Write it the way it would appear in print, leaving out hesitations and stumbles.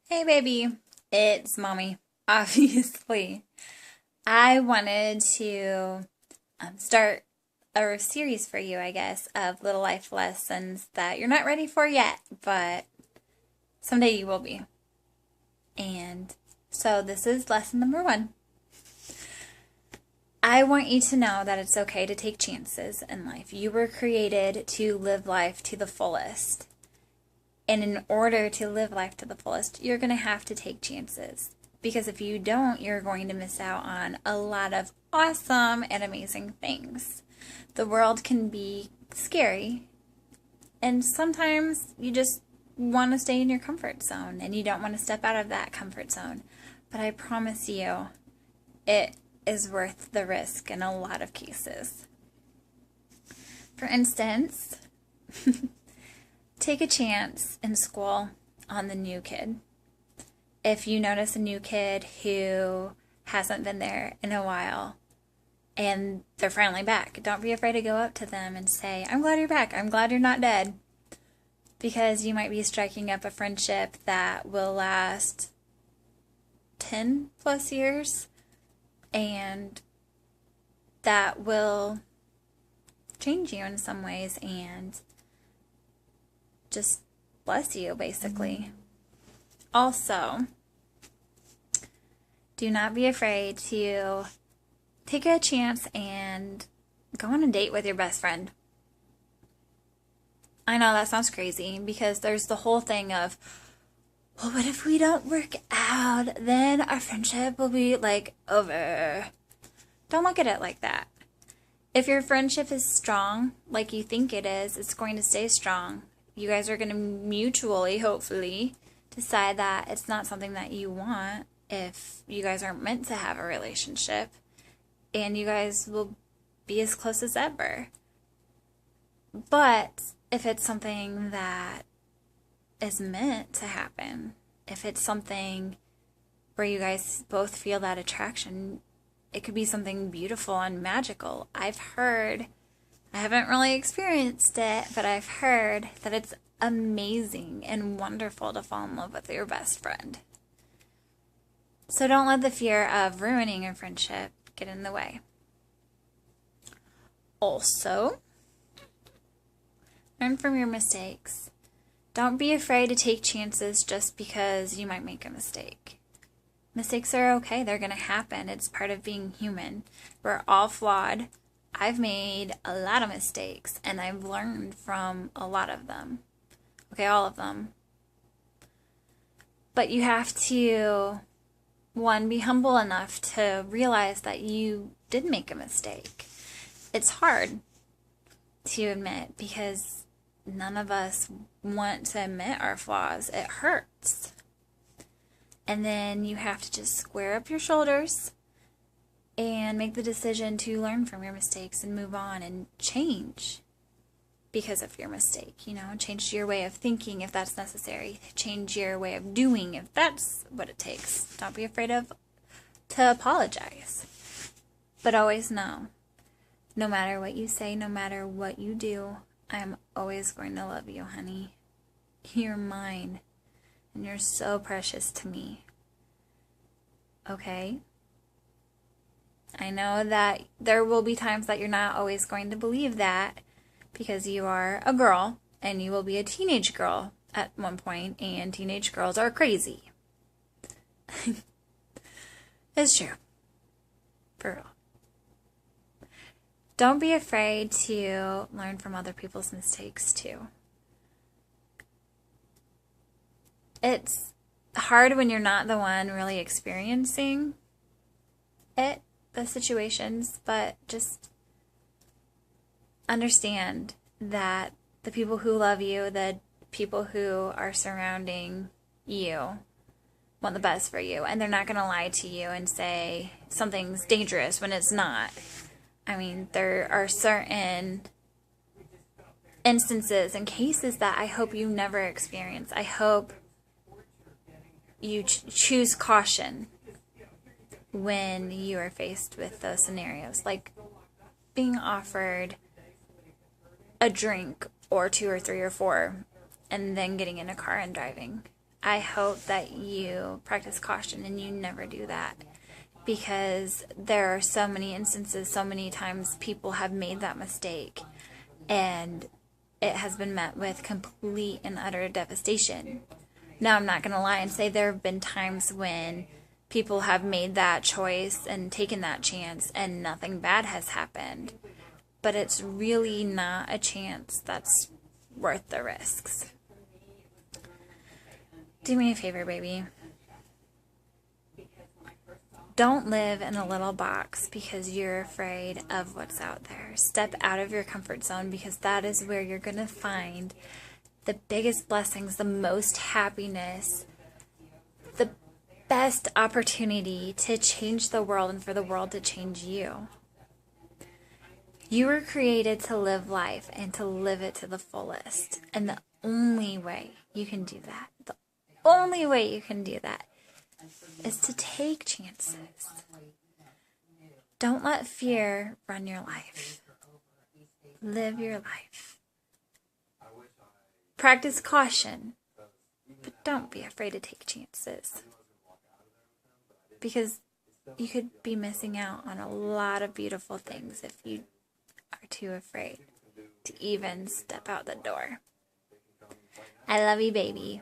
Hey baby, it's mommy. Obviously, I wanted to start a series for you, I guess, of little life lessons that you're not ready for yet, but someday you will be. And so this is lesson number 1. I want you to know that it's okay to take chances in life. You were created to live life to the fullest. And in order to live life to the fullest, you're going to have to take chances. Because if you don't, you're going to miss out on a lot of awesome and amazing things. The world can be scary, and sometimes you just want to stay in your comfort zone and you don't want to step out of that comfort zone. But I promise you, it is worth the risk in a lot of cases. For instance, take a chance in school on the new kid. If you notice a new kid who hasn't been there in a while and they're finally back, don't be afraid to go up to them and say, "I'm glad you're back. I'm glad you're not dead." Because you might be striking up a friendship that will last 10 plus years, and that will change you in some ways and just bless you, basically. Also, do not be afraid to take a chance and go on a date with your best friend. I know that sounds crazy because there's the whole thing of, well, what if we don't work out? Then our friendship will be like over. Don't look at it like that. If your friendship is strong, like you think it is, it's going to stay strong. You guys are going to mutually, hopefully, decide that it's not something that you want if you guys aren't meant to have a relationship, and you guys will be as close as ever. But if it's something that is meant to happen, if it's something where you guys both feel that attraction, it could be something beautiful and magical. I haven't really experienced it, but I've heard that it's amazing and wonderful to fall in love with your best friend. So don't let the fear of ruining a friendship get in the way. Also, learn from your mistakes. Don't be afraid to take chances just because you might make a mistake. Mistakes are okay. They're going to happen. It's part of being human. We're all flawed. I've made a lot of mistakes, and I've learned from a lot of them. Okay, all of them. But you have to, one, be humble enough to realize that you did make a mistake. It's hard to admit because none of us want to admit our flaws. It hurts. And then you have to just square up your shoulders and make the decision to learn from your mistakes and move on and change because of your mistake. Change your way of thinking if that's necessary. Change your way of doing if that's what it takes. Don't be afraid to apologize. But always know, no matter what you say, no matter what you do, I'm always going to love you, honey. You're mine. And you're so precious to me. Okay? I know that there will be times that you're not always going to believe that because you are a girl and you will be a teenage girl at one point, and teenage girls are crazy. It's true. For real. Don't be afraid to learn from other people's mistakes too. It's hard when you're not the one really experiencing the situations, but just understand that the people who love you, the people who are surrounding you, want the best for you, and they're not going to lie to you and say something's dangerous when it's not. I mean, there are certain instances and cases that I hope you never experience. I hope you choose caution when you are faced with those scenarios, like being offered a drink or 2 or 3 or 4 and then getting in a car and driving. I hope that you practice caution and you never do that, because there are so many instances, so many times people have made that mistake and it has been met with complete and utter devastation. Now, I'm not going to lie and say there have been times when people have made that choice and taken that chance and nothing bad has happened. But it's really not a chance that's worth the risks. Do me a favor, baby. Don't live in a little box because you're afraid of what's out there. Step out of your comfort zone, because that is where you're going to find the biggest blessings, the most happiness, the best opportunity to change the world and for the world to change you. You were created to live life and to live it to the fullest. And the only way you can do that, is to take chances. Don't let fear run your life. Live your life. Practice caution, but don't be afraid to take chances. Because you could be missing out on a lot of beautiful things if you are too afraid to even step out the door. I love you, baby.